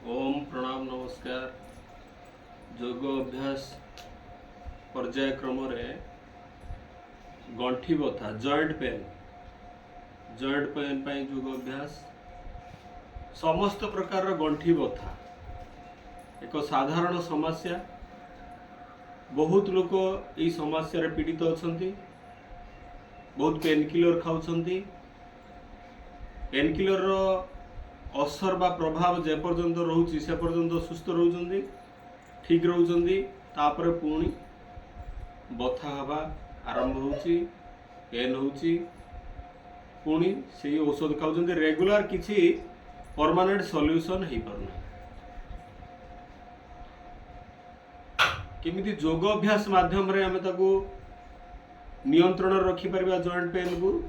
ओम प्रणाम नमस्कार। योग अभ्यास पर्यायक्रम गंठी बथा जॉइंट पेन पाई योग अभ्यास समस्त प्रकार गंठी बथा एक साधारण समस्या। बहुत लोग यही समस्या पीड़ित अच्छा, बहुत पेन किलर खाऊंट। पेन किलर असर बा प्रभाव जे पर्यंत रोचे से पर्यंत सुस्थ रोचंदी, ठीक रोचंदी। तापर पुणी बथा हवा आरंभ होची, पेन होची, पुणी से औषध खाऊंट। रेगुलर किसी परमानेंट सॉल्यूशन हो पारना। केमिति योग अभ्यास माध्यम रे आमे ताकू नियंत्रण रखी परिबा जॉइंट पेन को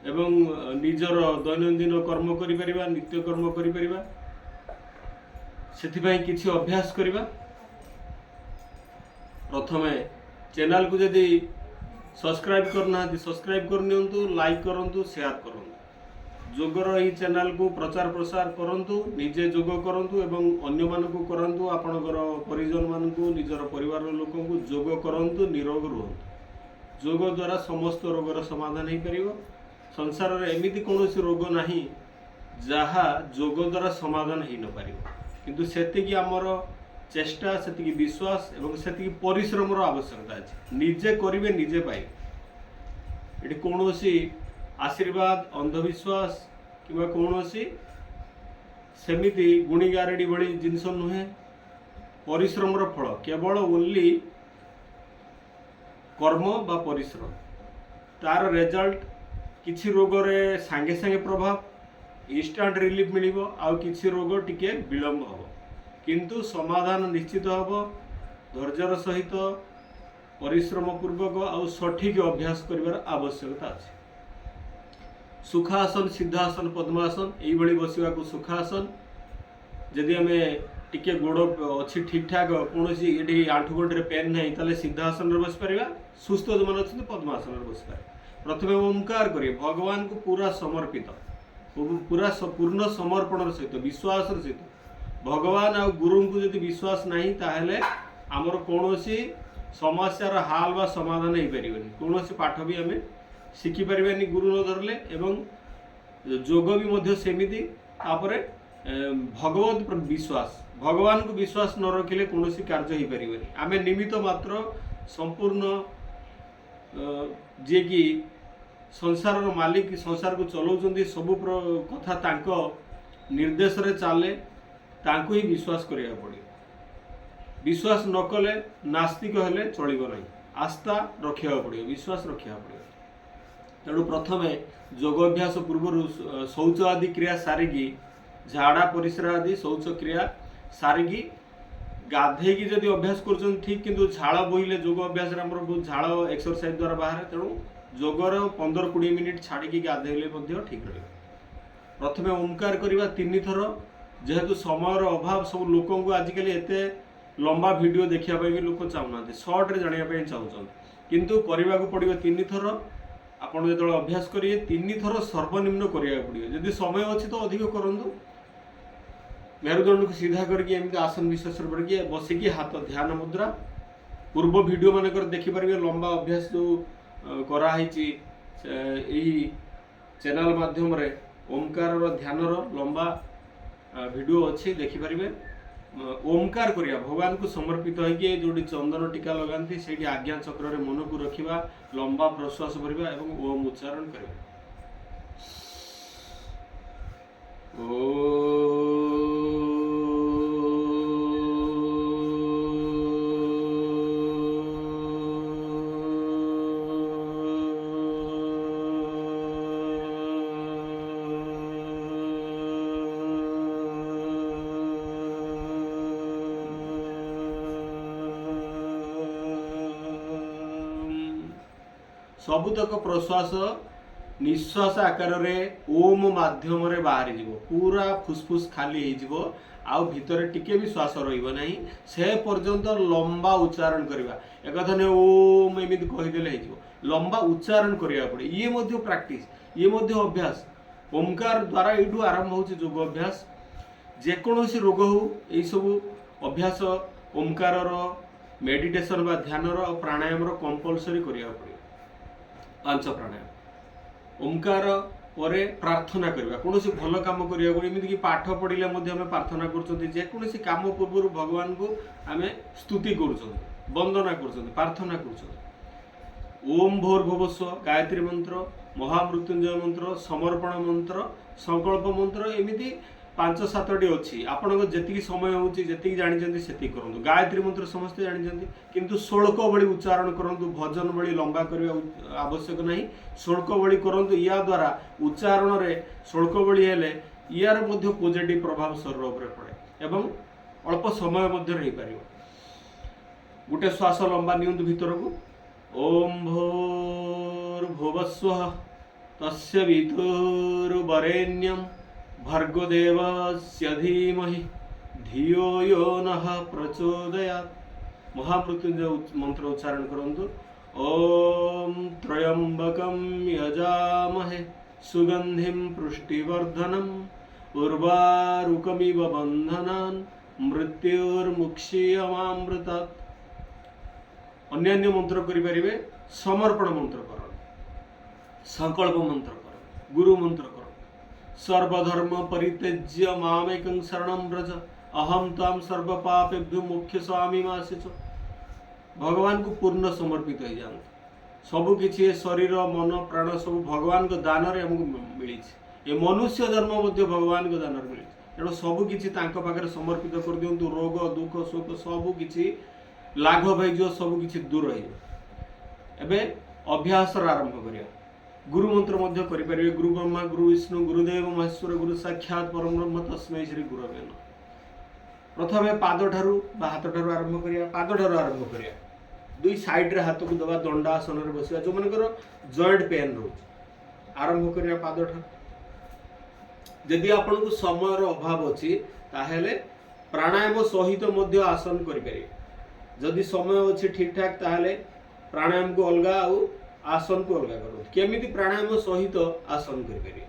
एवं निजर दैनंदिन कर्म करि परिबा, नित्य कर्म करि परिबा। सेथिबाई किछि अभ्यास करिबा। प्रथमे चैनल को यदि सब्सक्राइब करना सब्सक्राइब करनियंतु, लाइक करंतु, शेयर करंतु। योगर यही चैनल को प्रचार प्रसार करंतु, निजे योग करंतु एवं अन्य मानकु करंतु। आपनकर परिजन मानकु, निजर परिवार लोकंकु योग करंतु, निरोग रुहंतु। योग द्वारा समस्त रोगर समाधान हो परिबो। संसार रे एमिति कोनोसी रोग नाही जहा योग द्वारा समाधान हो न पारिबो। किंतु सेतिकी आमर चेष्टा, सेतिकी विश्वास एवं सेतिकी परिश्रम आवश्यकता अछि। निजे करिवे निजे पाइबे। एठी कोनोसी आशीर्वाद, अंधविश्वास किंवा कोनोसी सेमिति गुणी गारेडी भली जिनस नुहे। परिश्रम फल केवल ओनली कर्म बा परिश्रम, तार रिजल्ट किसी रोग रे सांगे सांगे प्रभाव, इंस्टांट रिलीफ मिलिबो। आउ किसी रोग टिके विलंब हबो, किंतु समाधान निश्चित हबो। धैर्यर सहित परिश्रम पूर्वक आउ सठिक अभ्यास करिवार आवश्यकता अछि। सुखासन, सिद्धासन, पद्मासन एई भली बसिबा को सुखासन। जदि आमे टिके गोड़ अच्छी ठीक ठाक कोनोसी एठी आंठु गंठे पेन नाही ताले सिद्धासन रे बस परिबा। सुस्थ जो मन अछि पद्मासन रे बस परिबा। प्रथमे ओंकार करिए, भगवान को पूरा समर्पित, पूरा पूर्ण समर्पण सहित, विश्वास सहित। भगवान आ गुरु को यदि विश्वास नहीं ताहले आमर कोनोसी समस्यार हाल बा समाधान हो पारिबनी। कोनोसी पाठ भी आमे शिखि पारिबानी गुरु न धरले। एवं योग भी मध्य सेमिति। तापरे भगवत विश्वास, भगवान को विश्वास न रखिले कोनोसी कार्य हो पारिबनी। आमे निमित्त मात्र। संपूर्ण जे कि संसार मालिक, संसार को चलाउछन्ती, सबु कथा तांको निर्देश रे चाले, तांको ही विश्वास करिया पड़े। विश्वास न कले नास्तिक हेले चलिबो नहीं। आस्था रखिया पड़े, विश्वास रखिया पड़े। तेणु प्रथमे योग अभ्यास पूर्व शौच आदि क्रिया सारिकी, झाड़ा परिश्रा आदि शौच क्रिया सारिकी गाधेकी जदि अभ्यास कर ठीक, किंतु झाड़ बोहिले योग अभ्यास बहुत झाड़ एक्सरसाइज द्वारा बाहर। तेणु योगर 15-20 मिनिट छाड़ी गाधेले ठीक रहे। प्रथमे ओंकार करवा 3 थर। जेहेतु समय अभाव, सब लोक आजिकल एते लंबा वीडियो देखा भी लोक चाहूना, सर्ट रे जाना चाहते, किंतु करने को पड़ो 3 थर। आपड़ जो अभ्यास करिए 3 थर सर्वनिम्न करा पड़ो। जदि समय अच्छी तो अधिक करूँ। मेरुदंड को सीधा करके एमती आसन विशेष पड़े बसिकी हाथ ध्यान मुद्रा। पूर्व वीडियो मानक देखिपारे लंबा अभ्यास जो कराई चैनल माध्यम रे ओंकार ध्यान लंबा वीडियो अच्छी देखिपारे। ओंकार करिया, भगवान को समर्पित होइके जोड़ी चंदन टीका लगाती से आज्ञा चक्र रे मन को रखिबा, लंबा प्रश्वास करिबा एवं ओम उच्चारण करिबा। सबुतक प्रश्वास निश्वास आकार रे ओम माध्यम रे बाहरी जीवो। पूरा फुसफुस खाली हो जीवो, आउ भितर टिके भी श्वास रहिबो नहीं। से पर्यंत लंबा उच्चारण करवा। एक कथा नहीं ओम एमिति कहिदेले हो जीवो। लंबा उच्चारण करिया पड़े। ये मध्य प्रैक्टिस, ये मध्य अभ्यास। ओंकार द्वारा यूँ आरंभ हो योग अभ्यास। जेकोसी रोग हो यही सब अभ्यास ओंकार मेडिटेशन बा ध्यान प्राणायाम कंपलसरी करिया पड़े 5 प्राणायाम ओंकार परे प्रार्थना करबा कोनोसी भल काम करिया को एमिति कि पाठ पढ़िले मध्ये हम प्रार्थना करछथि जे कोनोसी काम पूर्व भगवान को आमे स्तुति करछथि वंदना करछथि प्रार्थना करछथि ओम भूर्भुवस्व गायत्री मंत्र महामृत्युंजय मंत्र समर्पण मंत्र संकल्प मंत्र एमिति 5-7टी अच्छी आपण जी समय होती जानी से करूँ गायत्री मंत्र समस्ते जानी किंतु श्लोक बड़ी उच्चारण करूँ भजन बड़ी लंबा करने आवश्यक नहीं श्लोक बड़ी करूँ या द्वारा उच्चारण रे श्लोक बड़ी हेले यार मध्य पॉजिटिव प्रभाव शरीर उपर पड़े एवं अल्प समय रही पार गोटे श्वास लंबा नियंतु भीतर को ओम भूर्भुवस्वः तस्य वितुर्वरेण्यं भर्गोदेवस्य धीमहि धियो यो नः प्रचोदयात् महामृत्युंजय मंत्र उच्चारण करंतु ओम त्र्यंबकं यजामहे सुगंधिं पुष्टिवर्धनम् उर्वारुकमिव बन्धनान् मृत्युर्मुक्षीयमामृतात् अन्यान्य मंत्र करिपारिबे समर्पण मंत्र कर संकल्प मंत्र कर गुरु मंत्र कर सर्वधर्म परित्यज्य मामेकं शरणं व्रज अहम ताम सर्व पापेभ्यो मोक्षयामि मा शुच भगवान को पूर्ण समर्पित हो जाते सबु किछि शरीर मन प्राण सब भगवान को दान रे हमको मिली ये मनुष्य जन्म मध्य भगवान को दान रे मिली तेणु सबु किछि तांको पाखरे समर्पित कर दियंतु रोग दुख शोक सबु किछि लाघव हो सब किसी दूर रही अभ्यास आरंभ करिया गुरु मंत्र मध्य करें गुरु ब्रह्मा गुरु विष्णु गुरुदेव महेश्वर गुरु साक्षात परम ब्रह्म तस्मै श्री गुरवे नमः प्रथमे पाद ठारू हाथ ठारू आरंभ करिया पाद ठारू आरंभ करिया दुई साइड रे हाथ को दबा दंडासन रे बसिया जो मनकर जॉइंट पेन रोज आरंभ करिया पाद ठारू यदि आपन को समय रो अभाव अछि ताहेले प्राणायाम सहित मध्य आसन करि परिबे जदि समय अच्छी ठीक ठाक ताहले प्राणायाम को अलग आसन को अलग करूँ केमिति प्राणायाम सहित आसन करें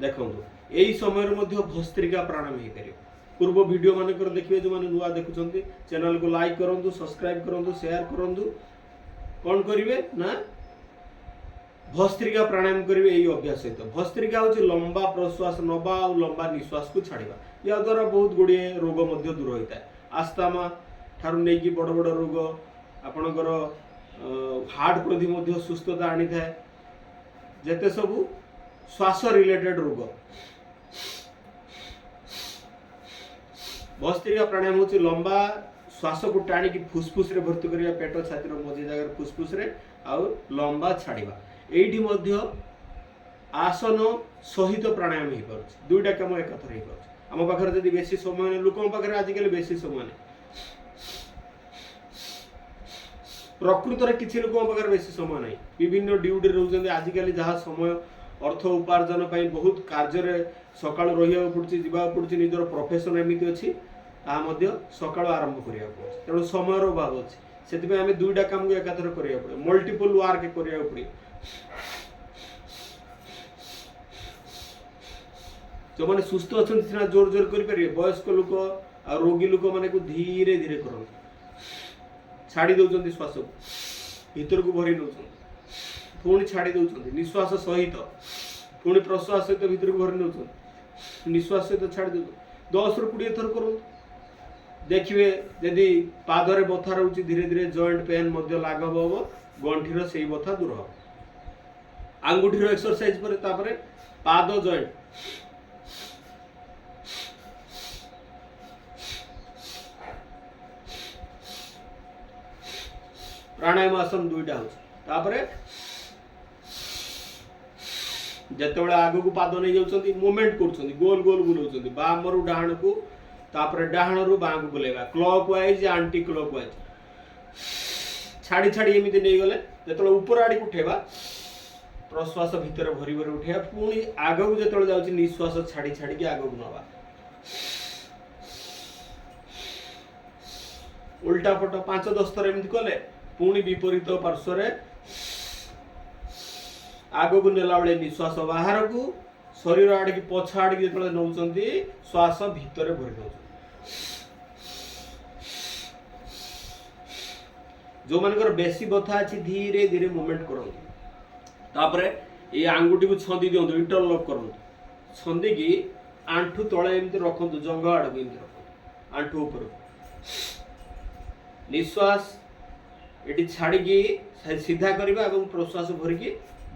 देखो यही समय भस्त्रिका प्राणायाम हो पारे पूर्व वीडियो मानकर देखिए जो मैंने नुआ देखुं चैनल को लाइक करूँ सब्सक्राइब करूँ शेयर करूँ कौन करेंगे ना भस्त्रिका प्राणायाम करेंगे यही अभ्यास सहित भस्त्रिका हूँ लंबा प्रश्वास नवा और लंबा निश्वास को छाड़ा या द्वारा बहुत गुड़े रोग दूर होता है आस्थमा ठारू नहीं बड़ बड़ रोग आपणकर हार्ट प्रति मध्य सुस्थता आनी था जेते सब श्वास रिलेटेड रोग भस्त्रिका प्राणायाम हूँ लंबा श्वास को टाणी फुसफुस रे भर्ती करिया पेट छाती मझी जगह फुसफुस रे आउ लंबा छाड़वा एठी मध्य आसन सहित प्राणायाम हो पार दुईटा काम एकथर हो पार आम पाखे जब बेसी समय लोक पाखे आजिकल बेसी समय नहीं प्रकृत में किसी लोक पाखे बेसी समय नहीं विभिन्न ड्यूटी रोचे आजिकल जहाँ समय अर्थ उपार्जन बहुत कार्य सका रहा पड़े निजर प्रोफेशन एमती अच्छी सका आरंभ करा तेणु समय अभाव अच्छे से आम दुईटा काम को एकाथर करा पड़े मल्टीपल वर्क करा पड़े जो मैंने सुस्थ अच्छा सीना जोर जोर करेंगे वयस्क लोक आ रोगी लोक मैंने धीरे धीरे करते छाड़ी दौरान श्वास को भीतर को भरी नौ पुणी छाड़ी दौरान निश्वास सहित पुणी प्रश्वास सहित भीतर को भरी नौ निश्वास सहित छाड़ी दौ 10-20 थर करूँ देखिए यदि पादरे बथा रोचे धीरे धीरे जॉइंट पेन लाघव हम गंठीर से बथा दूर हम आंगुठीर एक्सरसाइज पर पाद जॉइंट प्राणायाम आसन दुईटा होतापर जिते आग को पाद नहीं जाऊँ मूवमेंट कर गोल गोल बुलाऊँ बाम रु डाण को तापर डाण रु बाँ को बुलेगा clockwise anticlockwise छाड़ी छाड़ी एमती नहीं गले जो ऊपर आड़ को उठेबा प्रश्वास भितर भरी भरी उठेगा पुणी आग को जो जाऊँ निश्वास छाड़ी छाड़ी आग को नवा उल्टा पट 5-10 थर एमती कले पुणी विपरीत पार्श्व आग को नेला बेले निश्वास बाहर को शरीर आड़ की पछ आड़ की जो नौकरी श्वास भितर भरी नौ जो मानकर बेसी बथा अच्छी धीरे धीरे मूवमेंट करते ये आंगुठी को छंदी दिंतु इंटरलॉक करूँ छंदी की आंठू तले एमती रखु जंग आड़ को एमती रखु आंठू ऊपर निश्वास ये छाड़ी सीधा करवा प्रश्वास भरिकी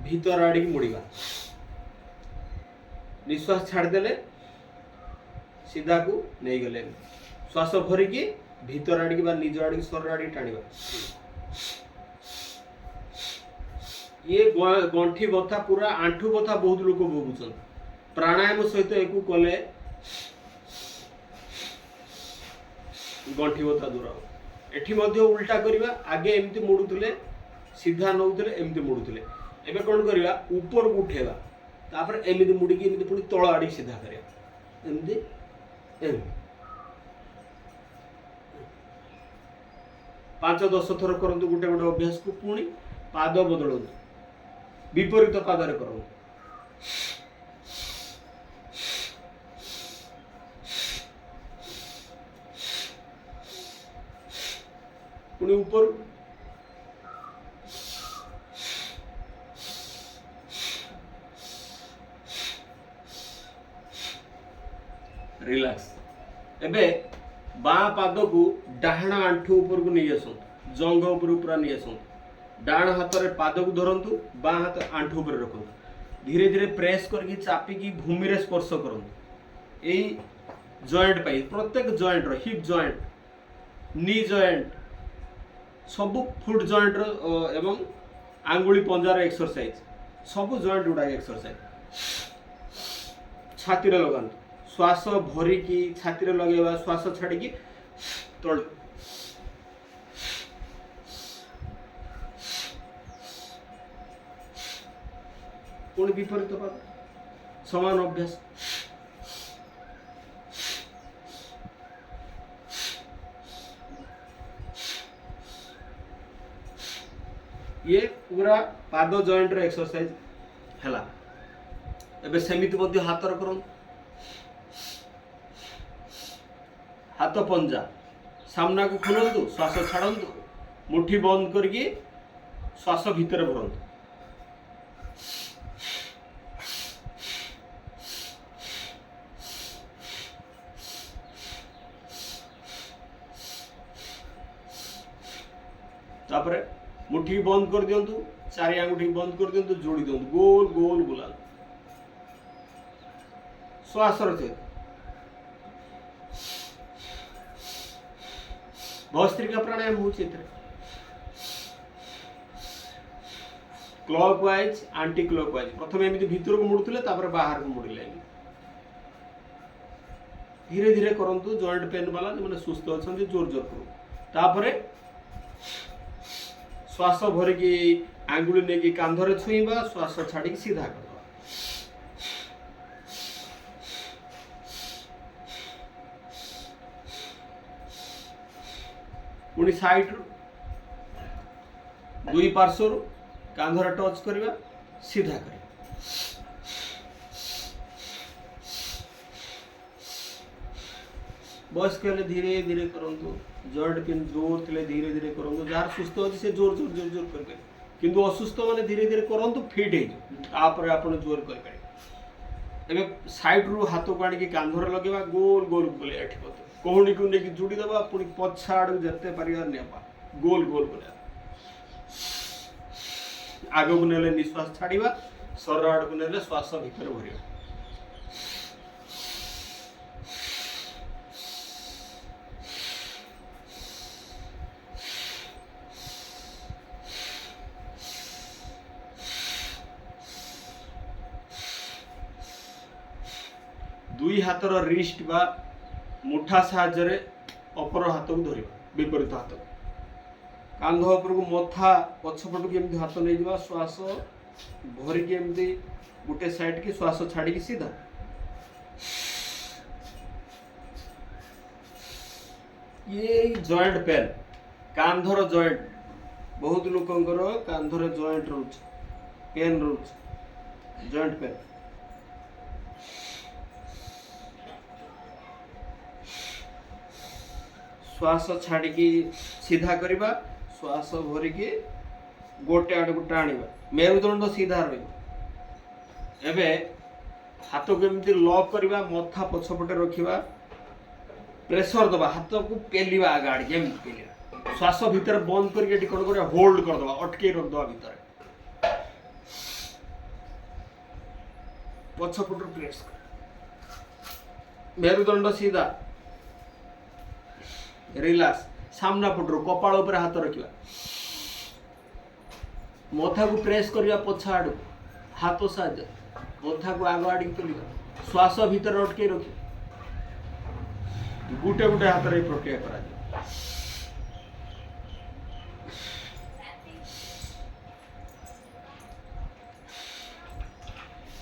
भीतर आड़ की मुड़ा निश्वास छाड़देले सीधा को नहीं गले श्वास भरिकी भीतर आड़ की निज आड़ की शरीर आड़ टाणिबा ये गंठी बथा पूरा आंठू बथा बहुत लोग भोगुन प्राणायाम सहित एक कले गंठी बथा दूर एठी मध्य उल्टा करवा आगे एमती मुड़ुले सीधा नौले एमती मुड़ुले एबे कौन करवा ऊपर को उठेगा तापर एमती मुड़िकी एमती पुणी तल आड़ी सीधा करवा एमती एमती 5-10 थर करंतु गोटे गोटे अभ्यास को पुणी पाद बदलतु विपरीत पादरे करंतु पुणी ऊपर रिलैक्स एबे बाँ पाद को डाहाण आंठू ऊपर को नहीं आसतु जंग ऊपर पूरा नहीं आसतु डाण हाथ में पाद को धरतु बाँ हाथ आंठू ऊपर रखु धीरे धीरे प्रेस करके चापिकी भूमि रे स्पर्श करूँ यही जॉइंट पाई प्रत्येक जॉइंट रो हिप जॉइंट नी जॉइंट सब फुट जॉइंट रो एवं आंगुली पंजार एक्सरसाइज सब जॉइंट गुड़ा एक्सरसाइज छाती रे लगातु श्वास भरिकी छाती रे लगेवा श्वास छाड़ी तल पुणी विपरीत पाद समान अभ्यास ये पूरा पाद जॉइंट रे एक्सरसाइज हैला एबे सेमिति मध्य हाथ रे करन हाथ पंजा सामना को खोलतु श्वास छाड़ू मुठी बंद करके श्वास भीतर भरतु तापरे मुठी बंद कर दियंतु चारि आंगुठी बंद कर दियंतु जोड़ी दियंतु गोल गोल बुला श्वास रखे भस्त्रिका प्राणायाम हो clock wise anti clock wise प्रथम एमती भीतर को मुड़ुले बाहर को मुड़िले धीरे धीरे करंतु जॉइंट पेन वाला जो सुस्थ अच्छा जोर जोर करूँ तापरे श्वास भरिकी आंगुली नहीं कांधरे छुईबा श्वास छाड़ी सीधा कर पुणी साइड दुई पार्श्व कांधरे टच करवा सीधा कर बयस्क हेले धीरे धीरे करंतु जॉइंट पेन जोर थे धीरे धीरे करंतु जार सुस्थ अच्छे से जोर जोर जोर जोर कर किंतु असुस्थ माने धीरे धीरे करंतु फिट हो आपण जोर कर एबे साइड रु हाथ को आनी कांधरे लगेवा गोल गोल बोले एठी कोहणी को लेकिन जोड़ी दबा पुणी पछाड़ जते परिवार नेबा गोल गोल बोले आगे को नेले निश्वास छाड़ीबा शरीर आड़ को नेले श्वास भीतर भरिया दुई हाथर रिस्ट बा मुठा साहाय्य अपर हाथ को धर विपरीत हाथ कांध उपर को मथा पछपट को एमती हाथ नहीं जा श्वास भरिकी एमती गोटे साइड की श्वास छाड़ी सीधा ये जॉइंट पेन कांधर जॉइंट बहुत लोकंकर कांधर जॉइंट रोच पेन रोच जॉइंट पेन श्वास छाड़ी सीधा करवा श्वास भरिकी गोटे आड़ को टाणिबा मेरुदंड सीधा रही एबे हाथ को एमती लॉक करवा मथा पछपटे रखिबा प्रेशर दबा हाथ को पेलिबा आगाड़ी एमती पेलिबा श्वास भीतर बंद करके कौन कर होल्ड कर दबा अटके रख दबा भीतर पछपट प्रेस कर मेरुदंड सीधा रिलैक्स सामना पटरू कपाल ऊपर हाथ रखिबा मथा को प्रेस करवा पछ आड़ हाथ साहाଯ୍ୟ मथा को आग आड़ पेलिबा श्वास भीतर अटके रखिबा गुटे गुटे हाथ रे प्रक्रिया करा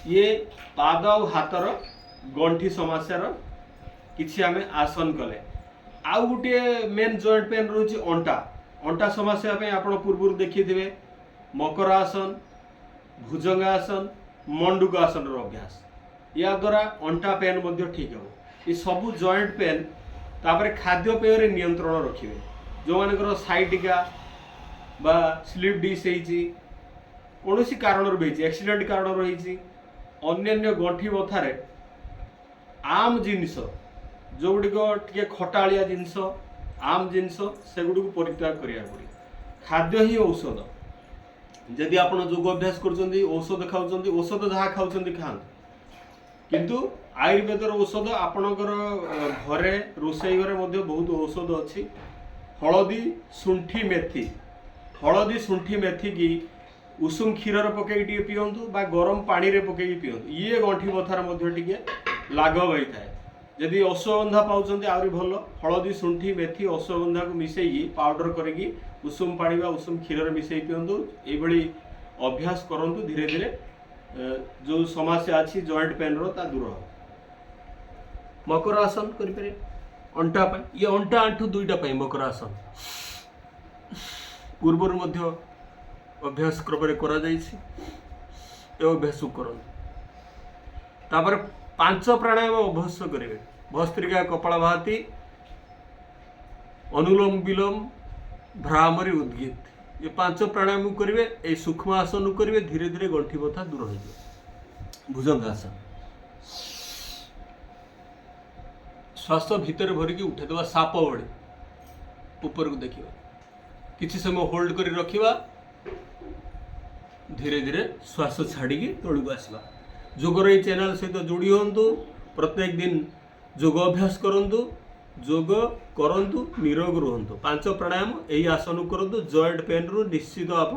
ये पाद और हाथर गंठी समस्या किसी आम आसन कले आउ गोटे मेन जॉइंट पेन रही अंटा अंटा समस्या आप पूर्व देखी थे मकर आसन भुजंगासन मंडूक आसन अभ्यास या द्वारा अंटा पेन ठीक हो ये सबू जॉइंट पेन तापर खाद्यपेय नियंत्रण रखिए जो मानकर साइटिका बा स्लीप डिश कौन कारण रही एक्सीडेंट कारण रही अन्य गंठी बथारे आम जिनस जो गुड़िक टे खटालिया जिनस आम जिनस से गुड़ परित्याग करा पड़े खाद्य ही औषध जदि आप योग अभ्यास कर औषध खाऊँ औषध जहाँ खाऊँ खाते किंतु आयुर्वेदर औषध आपणकर घरे रोषई घरे बहुत औषध अच्छी हलदी शुंठी मेथी की उषुम क्षीर पकई पीयंतु बा गरम पानी रे पकई पीयंतु ये गंठी बथार लाघव होता है जदि अश्वगंधा पाँच आहरी भल हलदी शुंठी मेथी अश्वगंधा को मिसेकी पाउडर करके उषुम पानी बा उषुम क्षीर मिसई पीयंतु ये अभ्यास करंतु धीरे धीरे जो समस्या अच्छी जॉइंट पेन ता दूर हो मकर आसन करें अंटा ये अंटा आंठू दुईटा मकर आसन पूर्वर अभ्यास क्रम करा अभ्यास कर तापर 5 प्राणायाम अभ्यास करेंगे भस्त्रिका कपालभाति अनुलोम विलोम भ्रामरी उद्गीत ये 5 प्राणायाम करेंगे ये सूक्ष्म आसन करेंगे धीरे धीरे गंठी बथा दूर हो जाए भुजंगासन श्वास भीतर भरिकी उठेदेवा साप बड़े ऊपर को देखा किसी समय होल्ड कर रखा धीरे धीरे श्वास छाड़ी तौक आसवा जोगर ये चैनल सहित जोड़ी हूँ प्रत्येक दिन योग अभ्यास करूँ योग करंतु निरोग रुहतु 5 प्राणायाम यही आसन करूँ जॉइंट पेन रु निश्चित आप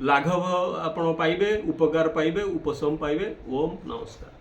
लाघव आप पाइबे उपकार पाइबे उपशम पाइबे। ओम नमस्कार।